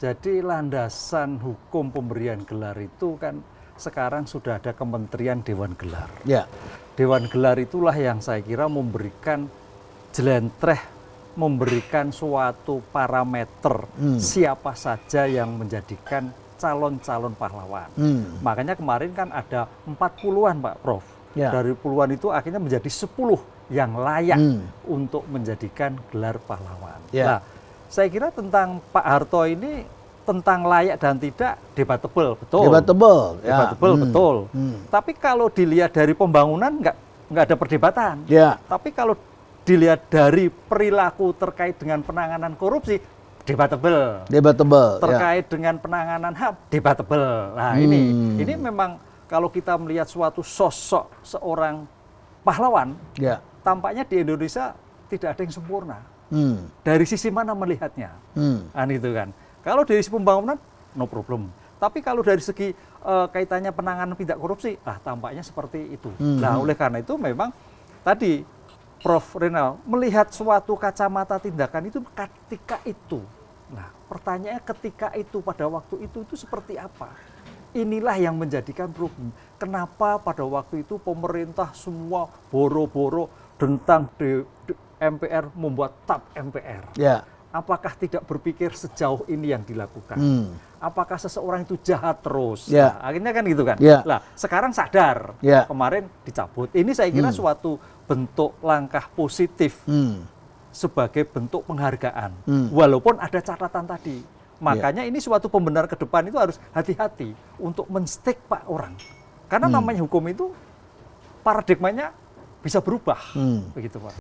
Jadi landasan hukum pemberian gelar itu kan sekarang sudah ada Kementerian Dewan Gelar. Ya. Dewan Gelar itulah yang saya kira memberikan jelentreh, memberikan suatu parameter siapa saja yang menjadikan calon-calon pahlawan. Makanya kemarin kan ada 40-an Pak Prof. Ya. Dari puluhan itu akhirnya menjadi 10 yang layak untuk menjadikan gelar pahlawan. Ya. Nah, saya kira tentang Pak Harto ini tentang layak dan tidak debatable, betul. Debatable, ya. Debatable, betul. Tapi kalau dilihat dari pembangunan nggak ada perdebatan. Ya. Tapi kalau dilihat dari perilaku terkait dengan penanganan korupsi, debatable. Debatable. Terkait dengan penanganan HAM, debatable. Nah ini memang kalau kita melihat suatu sosok seorang pahlawan, Ya. tampaknya di Indonesia tidak ada yang sempurna. Dari sisi mana melihatnya? Kan itu kan. Kalau dari sisi pembangunan, no problem. Tapi kalau dari segi kaitannya penanganan tindak korupsi, tampaknya seperti itu. Nah, oleh karena itu memang tadi Prof. Renal melihat suatu kacamata tindakan itu ketika itu. Nah, pertanyaannya ketika itu pada waktu itu seperti apa? Inilah yang menjadikan problem. Kenapa pada waktu itu pemerintah semua boro-boro tentang MPR membuat TAP MPR. Ya. Apakah tidak berpikir sejauh ini yang dilakukan? Apakah seseorang itu jahat terus? Ya. Nah, akhirnya kan gitu kan. Ya. Lah, sekarang sadar. Ya. Kemarin dicabut. Ini saya kira suatu bentuk langkah positif sebagai bentuk penghargaan. Walaupun ada catatan tadi. Makanya ini suatu pembenar ke depan itu harus hati-hati untuk men-stick Pak orang. Karena namanya hukum itu paradigmanya bisa berubah. Begitu Pak.